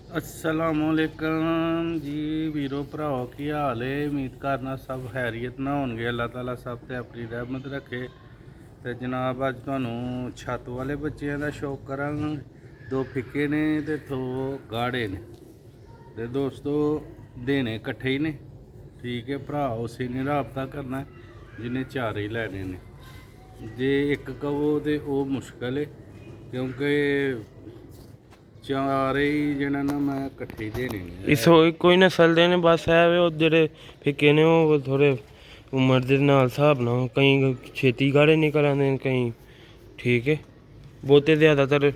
अस्सलामुअलैकुम जी वीरो भराओ की हाल है। उम्मीद करना सब खैरियत ना होंगे। अल्लाह ताला सब ते अपनी रहमत रखे। तो जनाब अज तुहानू छत वाले बच्चों का शौक करांगे। दो फिक्के ने ते दो गाढ़े ने ते दोस्तों देने कट्ठे ही ने। ठीक है, भरा उसी ने राबता करना जिन्हें चार ही लैने ने। जे एक कवो तो वह मुश्किल है क्योंकि चार ही जिन्हें ना मैं कट्ठे ही देने ने। इस कोई नस्ल दे ने बस है वे जेह्ड़े फिक्के ने वो थोड़े उम्र दे नाल स्हाब नाल कई छेती गाढ़े निकल आंदे ने कई। ठीक है, बहुते ज़्यादातर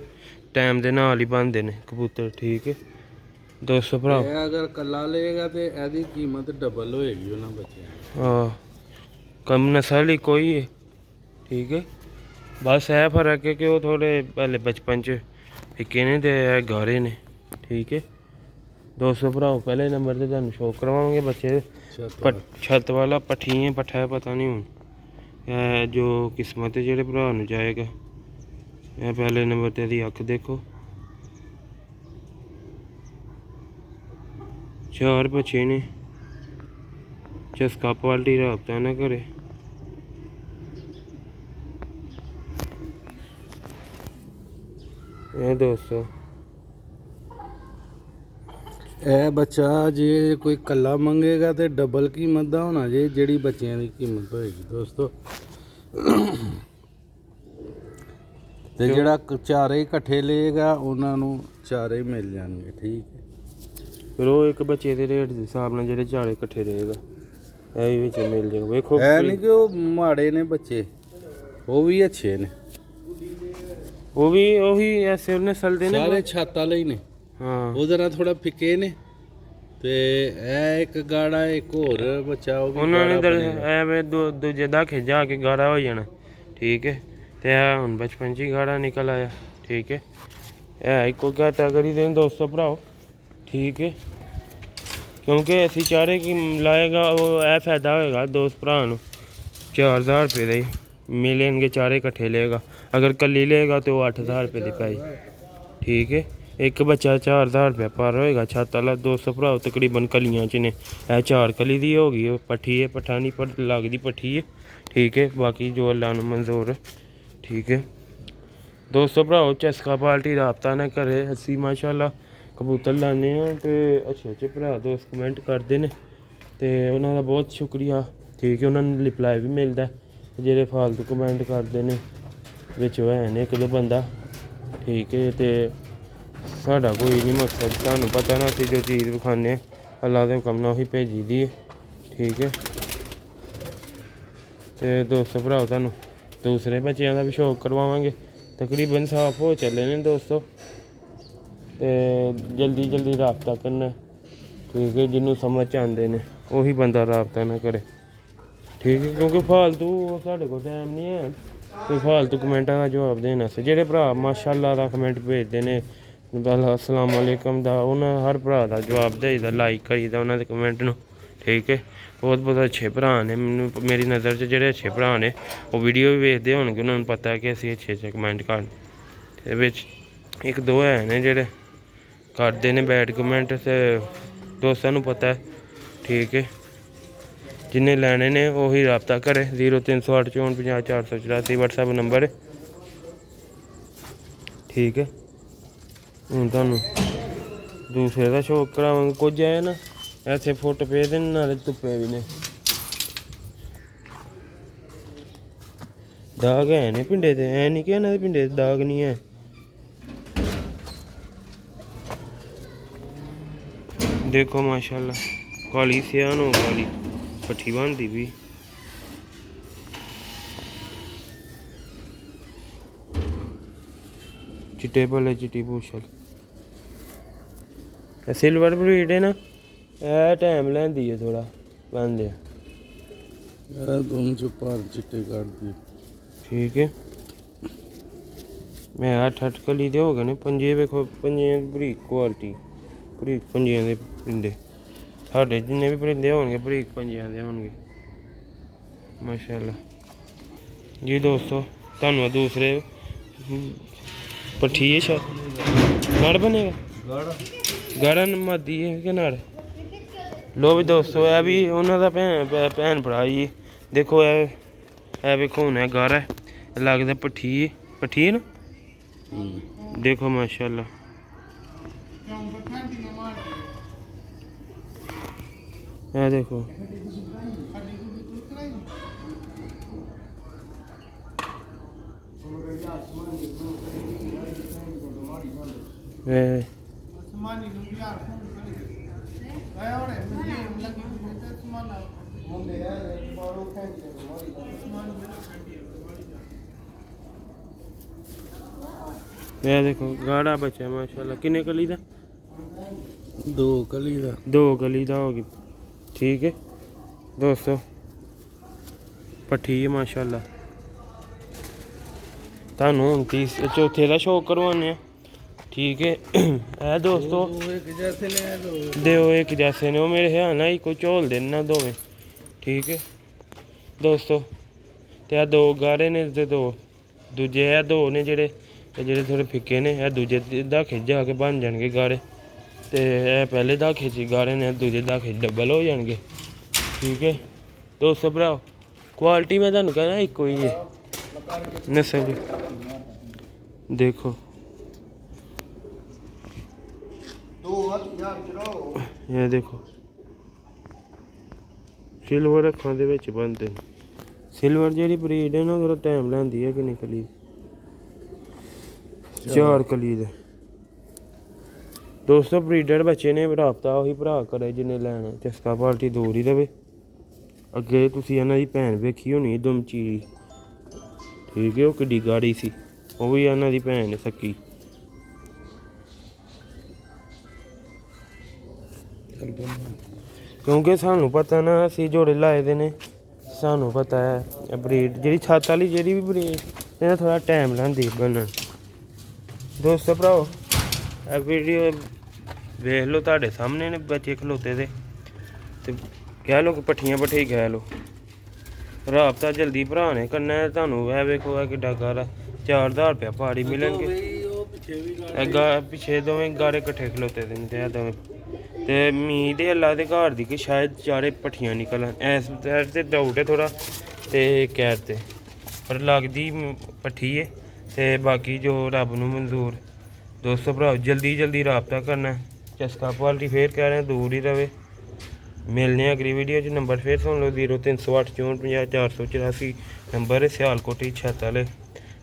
टाइम दे नाल ही बनदे ने कबूतर। ठीक है दोस्तों भराओ, अगर कल्ला लेगा तो यदी कीमत डबल होएगी उन्होंने बच्चे। हाँ कम नस्ल ही कोई है। ठीक है, बस है फर्क है कि वो थोड़े पहले बचपन च फिक्के ने ते गाढ़े ने। ठीक है दोस्तों भराओ, पहले नंबर ते तुहानू शौक करवाएंगे बच्चे छत वाला पट्ठी है पट्ठा है पता नहीं हूँ जो किस्मत है जेह्ड़े भरा नू जाएगा। पहले नंबर ते दी अक्ख देखो, चार बच्चे ने। चस्का पाल्टी राबता ना करे। दोस्तों यह बच्चा जे कोई कला मंगेगा तो डबल कीमत का होना जे जी बच्चों की कीमत होएगी दोस्तों। तो जोड़ा चारे इकट्ठे लेगा उन्होंने चारे ही मिल जाएंगे। ठीक है, फिर वो एक बच्चे के रेट के हिसाब नाल जेह्ड़े चारे इकट्ठे रहेगा यही विच मिल जाएगा। वेखो है नहीं कि वो माड़े ने बच्चे, वो भी अच्छे ने, वो भी वही ऐसे नस्ल दे ने सारे छत वाले ही ने। हाँ उधर थोड़ा फिक्के ने ते एक गाड़ा एक होर बच्चा उन्होंने दूजे दाखे जाके गाढ़ा हो जाना। ठीक है, तो हुण बचपन च ही गाढ़ा निकल आया। ठीक है इको कैटागरी दे दोस्तों भराओ। ठीक है, क्योंकि असी चारे की लाएगा वो यह फायदा होएगा दोस्त भरा नू 4000 रुपये दे मिलेंगे चारे कट्ठे लेगा। अगर कली लेगा तो 8000 रुपये दी पाई। ठीक है, एक बच्चा 4000 रुपया पर होएगा छत वाला। दोस्तों भराओ तकरीबन कलियां च ने यह चार कली दी होगी पट्ठी है पट्ठा नहीं पर लगदी पट्ठी है। ठीक है, बाकी जो अल्लाह नू मंजूर है। ठीक है दोस्तों भराओ, चस्का पाल्टी राबता ना करे। असी माशाल्लाह कबूतर लाने तो अच्छे भरा दोस्त कमेंट करते हैं तो उन्होंने बहुत शुक्रिया। ठीक है, उन्होंने रिप्लाई भी मिलता है जेह्ड़े फालतू कमेंट करते हैं बिच है एक दो बंदा। ठीक है, तो साढ़ा कोई नहीं मकसद, तुहानू पता ना असीं जो चीज़ विखाने अल्लाह दे हुक्म नाल उही भेजी दी है। ठीक है, तो दोस्तों भराओ तुहानू दूसरे बच्चों का भी शौक करवावांगे। तकरीबन साफ हो चले ने दोस्तों, तो जल्दी जल्दी राबता करना। ठीक है, जिन्होंने समझ आते हैं उही बंदा राबता ना करे। ठीक है, क्योंकि फालतू साढ़े को टाइम नहीं है कोई फालतू कमेंटा का जवाब देने से। जेह्ड़े भरा माशाल्लाह दा कमेंट भेजते हैं अस्सलाम वालेकुम दा उन्हें हर भरा का जवाब देईदा, लाइक करीदा उन्होंने कमेंट नू। ठीक है, बहुत बहुत अच्छे भरा ने मेरी नज़र च जेह्ड़े अच्छे भरा ने वो वीडियो भी वेखदे होणगे, उन्होंने पता है कि असीं अच्छे कमेंट करने। बिच एक दो है ने जेह्ड़े करते हैं बैड कमेंट ते दोस्तों नू पता है। ठीक है, जिन्हें लैने ने उही राबता करे। 0308 54 50 484 व्हाट्सएप नंबर है। ठीक है, हूँ तुहानू दूसरे का शौक करावांगे। कुछ है ना ऐसे फुट पे दे नाले धुप्पे भी ने दाग है ने पिंडे ते, ऐ नहीं कि इन्हां दे पिंडे ते दाग नहीं है। देखो माशाल्लाह काली सियान हो काली पट्ठी बनती भी। चिट्टे भले चिट्टी पूछल सिल्वर ब्रीड है ना, यह टाइम लैंदी है थोड़ा बंदे दोनों पर चिट्टे काट दिए। ठीक है, मैं 8 कली दे हो गए ने पंजे। वेखो पंजे बरीक क्वालिटी बरीक पंजियां दे पिंडे साढ़े जिन्ने भी परिंदे होणगे बरीक पंजियां दे होणगे माशाल्लाह जी। दोस्तों तुहानू दूसरे पट्ठी है शायद गाढ़ बनेगा। ਗਾੜਾ ਨਮਾਦੀ ਹੈ ਕਿ ਨਾਲ ਲੋ ਵੀ ਦੋਸਤੋ ਇਹ ਵੀ ਉਹਨਾਂ ਦਾ ਭੈਣ ਭਰਾ ਜੀ ਦੇਖੋ ਇਹ ਵੇਖੋ ਹੁਣ ਇਹ ਗਾਰਾ ਲੱਗਦਾ ਪੱਠੀ ਨਾ ਦੇਖੋ ਮਾਸ਼ਾਅੱਲਾ ਇਹ ਦੇਖੋ ਇਹ ਦੇਖੋ ਗਾੜਾ ਬੱਚਾ ਮਾਸ਼ਾਅੱਲਾ ਕਿੰਨੇ ਕਲੀ ਦਾ 2 ਕਲੀ ਦਾ 2 ਕਲੀ ਦਾ ਹੋ ਗਈ ਠੀਕ ਹੈ ਦੋਸਤੋ ਪੱਠੀ ਹੈ ਮਾਸ਼ਾਅੱਲਾ ਤੁਹਾਨੂੰ ਹੁਣ ਚੌਥੇ ਦਾ ਸ਼ੌਕ ਕਰਵਾਉਂਦੇ ਆ ਠੀਕ ਹੈ ਇਹ ਦੋਸਤੋ ਦਿਓ ਇੱਕ ਜੈਸੇ ਨੇ ਉਹ ਮੇਰੇ ਖਿਆਲ ਨਾਲ ਇੱਕੋ ਝੋਲ ਦੇ ਨਾ ਦੋਵੇਂ ਠੀਕ ਹੈ ਦੋਸਤੋ ਤੇ ਆ 2 ਗਾਰੇ ਨੇ ਤੇ 2 ਦੂਜੇ ਇਹ 2 ਨੇ ਜਿਹੜੇ ਥੋੜੇ ਫਿੱਕੇ ਨੇ ਇਹ ਦੂਜੇ ਦਾਖੇ ਜਾ ਕੇ ਬਣ ਜਾਣਗੇ ਗਾਰੇ ਤੇ ਇਹ ਪਹਿਲੇ ਦਾਖੇ 'ਚ ਗਾਰੇ ਨੇ ਦੂਜੇ ਦਾਖੇ 'ਚ ਡਬਲ ਹੋ ਜਾਣਗੇ ਠੀਕ ਹੈ ਦੋਸਤੋ ਭਰਾਓ ਕੁਆਲਿਟੀ ਮੈਂ ਤੁਹਾਨੂੰ ਕਹਿਣਾ ਇੱਕੋ ਹੀ ਹੈ ਨਸਲ ਦੇਖੋ ਇਹ ਦੇਖੋ ਸਿਲਵਰ ਅੱਖਾਂ ਦੇ ਵਿੱਚ ਬਣਦੇ ਨੇ ਸਿਲਵਰ ਜਿਹੜੀ ਬਰੀਡ ਹੈ ਨਾ ਥੋੜਾ ਟਾਈਮ ਲੈਂਦੀ ਹੈ ਕਿ ਨਿਕਲੀ 4 ਕਲੀ ਦੇ ਦੋਸਤੋ ਬਰੀਡਰ ਬੱਚੇ ਨੇ ਰਾਬਤਾ ਉਹੀ ਭਰਾ ਕਰੇ ਜਿਹਨੇ ਲੈਣਾ ਚਸਕਾ ਪਾਲਟੀ ਦੂਰ ਹੀ ਰਵੇ ਅੱਗੇ ਤੁਸੀਂ ਇਹਨਾਂ ਦੀ ਭੈਣ ਵੇਖੀ ਹੋਣੀ ਦਮਚੀ ਠੀਕ ਹੈ ਉਹ ਕਿੱਡੀ ਗਾੜੀ ਸੀ ਉਹ ਵੀ ਇਹਨਾਂ ਦੀ ਭੈਣ ਨੇ ਸੱਕੀ ਕਿਉਂਕਿ ਸਾਨੂੰ ਪਤਾ ਨਾ ਅਸੀਂ ਜੋੜੇ ਲਾਏ ਦੇ ਨੇ ਸਾਨੂੰ ਪਤਾ ਹੈ ਬਰੀਡ ਜਿਹੜੀ ਛੱਤ ਵਾਲੀ ਜਿਹੜੀ ਵੀ ਬਰੀਡ ਇਹਦਾ ਥੋੜਾ ਟਾਈਮ ਲੈਂਦੀ ਬਣਨ ਦੋਸਤੋ ਭਰਾਓ ਇਹ ਵੀਡੀਓ ਵੇਖ ਲਓ ਤੁਹਾਡੇ ਸਾਹਮਣੇ ਨੇ ਬੱਚੇ ਖਲੋਤੇ ਦੇ ਤੇ ਕਹਿ ਲਓ ਕਿ ਪੱਠੀਆਂ ਪੱਠੇ ਕਹਿ ਲਓ ਰਾਬਤਾ ਜਲਦੀ ਭਰਾ ਨੇ ਕਰਨਾ ਤੁਹਾਨੂੰ ਇਹ ਵੇਖੋ ਇਹ ਕਿੱਡਾ ਗਾਰਾ 4000 ਰੁਪਇਆ ਪਹਾੜੀ ਮਿਲਣਗੇ ਪਿੱਛੇ ਦੋਵੇਂ ਗਾਰੇ ਇਕੱਠੇ ਖਲੋਤੇ ਦੇ ਨੇ ਤੇ ਇਹ ਦੋਵੇਂ ਤੇ ਉਮੀਦ ਹੈ ਅੱਲਾ ਦੇ ਘਰ ਦੀ ਕਿ ਸ਼ਾਇਦ 4 ਪੱਠੀਆਂ ਨਿਕਲਣ ਇਸ ਸਾਈਡ ਤੇ ਡਾਊਟ ਹੈ ਥੋੜਾ ਤੇ ਕੈਰ ਤੇ ਪਰ ਲੱਗਦੀ ਪੱਠੀ ਹੈ ਤੇ ਬਾਕੀ ਜੋ ਰੱਬ ਨੂੰ ਮਨਜ਼ੂਰ ਦੋਸਤੋ ਭਰਾ ਜਲਦੀ ਰਾਬਤਾ ਕਰਨਾ ਚਸਕਾ ਕੁਆਲਿਟੀ ਫੇਰ ਕਹਿ ਰਹੇ ਦੂਰ ਹੀ ਰਵੇ ਮਿਲਨੇ ਆ ਅਗਲੀ ਵੀਡੀਓ 'ਚ ਨੰਬਰ ਫੇਰ ਸੁਣ ਲਓ 0308 54 484 ਨੰਬਰ ਹੈ ਸਿਆਲਕੋਟੀ ਛੱਤ ਵਾਲੇ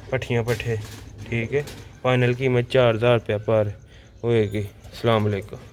ਪੱਠੀਆਂ ਪੱਠੇ ਠੀਕ ਹੈ ਫਾਈਨਲ ਕੀਮਤ 4000 ਰੁਪਇਆ ਪਰ ਹੋਏਗੀ ਅਸਲਾਮ ਅਲੈਕੁਮ